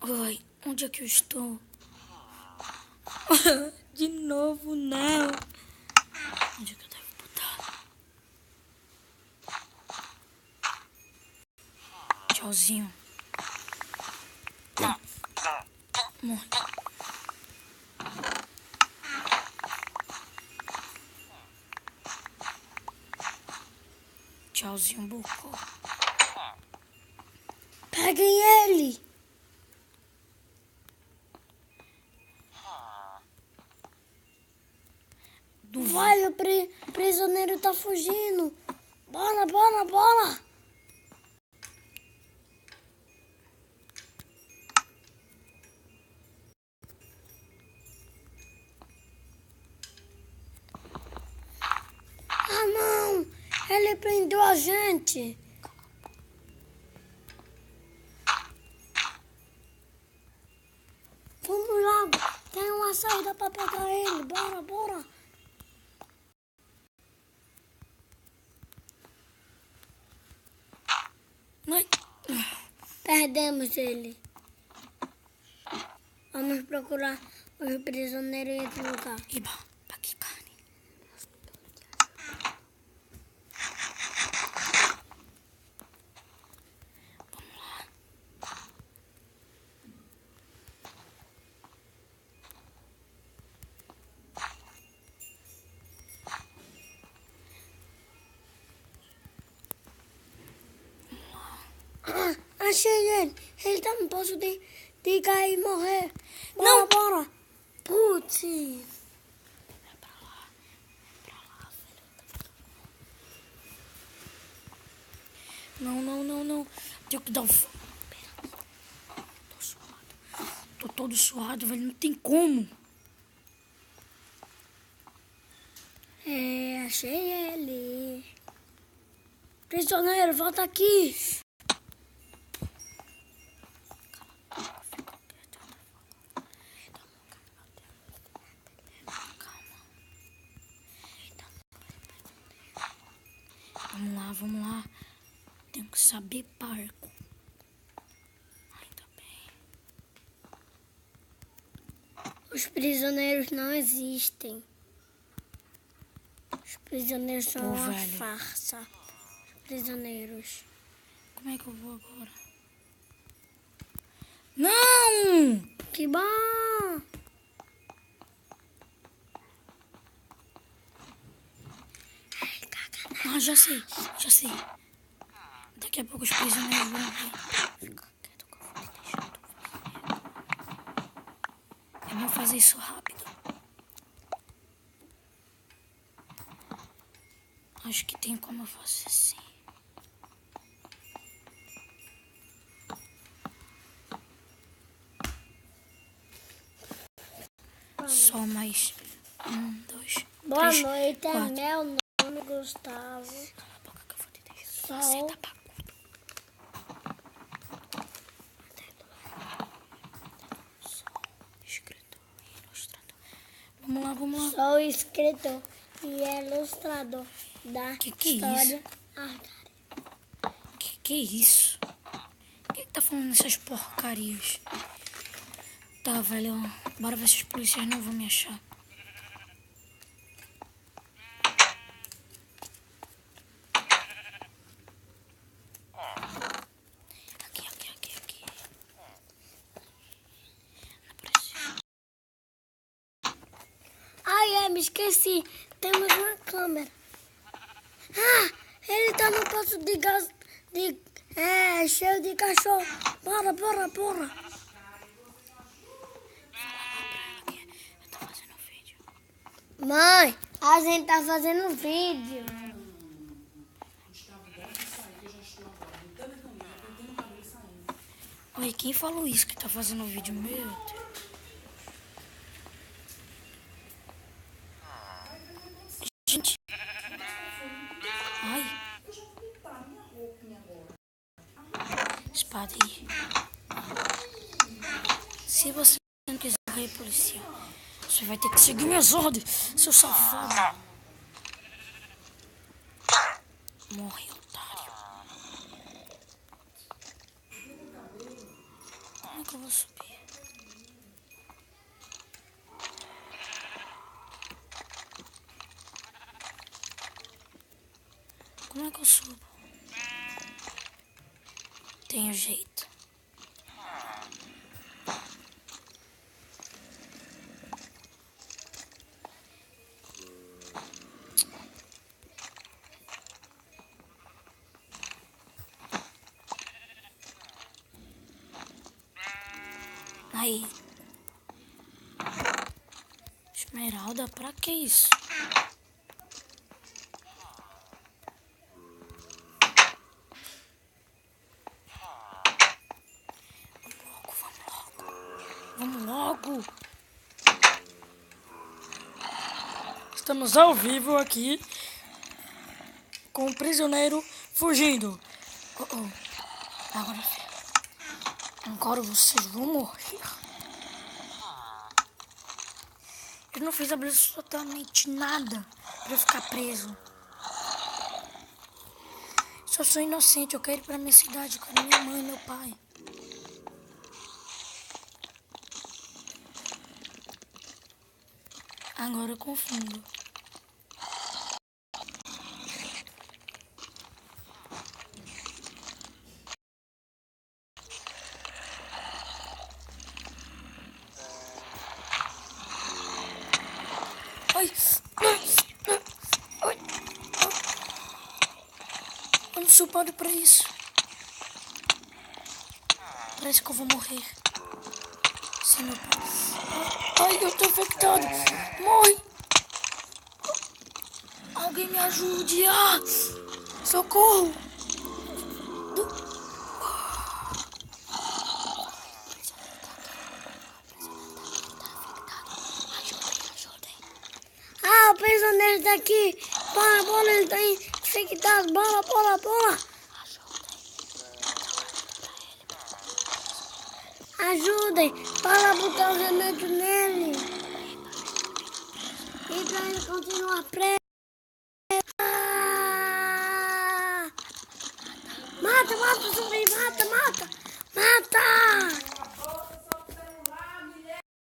Ai, onde é que eu estou? De novo, não. Onde é que eu devo botar? Tchauzinho. Morre. Tchauzinho, Bocó. Peguem ele! Vai, o prisioneiro tá fugindo! Bola, bola, bola! Ah, não! Ele prendeu a gente! Vamos lá! Tem uma saída pra pegar ele! Bora, bora! Ai. Perdemos ele. Vamos procurar os prisioneiros em outro lugar. Iba, tá aqui, carne. Ah, achei ele! Ele tá no poço de cair e morrer! Bora, Não. bora! Putz! Não, não, não, não. Tenho que dar um... Pera. Tô suado. Tô todo suado, velho. Não tem como. É, achei ele. Prisioneiro, volta aqui. Vamos lá, vamos lá. Tenho que saber barco. Ainda bem. Os prisioneiros não existem. Os prisioneiros são Pô, uma velho. farsa. Os prisioneiros. Como é que eu vou agora? Não! Que bom! Ah, já sei, já sei. Daqui a pouco os prisioneiros vão vir. Fica quieto que eu vou deixar tu fazer. É bom fazer isso rápido. Acho que tem como eu fazer assim. Só mais 1, 2, Boa 3, noite, é 4. meu nome, Gustavo. Cala a boca que eu vou te deixar. Sol. Você tá bagunçado. Sou escritor e ilustrador. Vamos lá, vamos lá. Sou escritor e ilustrador da Que é história. Que é isso? Quem que tá falando essas porcarias? Tá, velho. Bora ver se os policiais não vão me achar. Aqui. Não precisa. Ai, me esqueci. Temos uma câmera. Ah, ele tá no poço de gás. Cheio de cachorro. Bora, bora, bora. Eu tô fazendo vídeo. Mãe, a gente tá fazendo vídeo. Oi, quem falou isso que tá fazendo vídeo? Meu Deus. Gente. Ai. Espada aí. Se você não quiser morrer, policial, você vai ter que seguir minhas ordens, seu safado. Morre, otário. Como é que eu vou subir? Como é que eu subo? Tem jeito. Aí. Esmeralda, pra que isso? Vamos logo. Estamos ao vivo aqui com o prisioneiro fugindo. Agora vocês vão morrer. Eu não fiz absolutamente nada pra eu ficar preso. Só sou inocente, eu quero ir pra minha cidade, eu quero minha mãe e meu pai. Agora eu confundo. Ai, ai, eu não sou pago pra isso. Parece que eu vou morrer. Sim, meu pai. Ai, eu tô infectado. Morre. Alguém me ajude. Ah, socorro. Ah, o prisioneiro tá aqui. Bola, ele tá infectado. Bola. Ajudem, para botar o remédio nele. E pra ele continuar preso. Ah! Mata, zumbi, mata.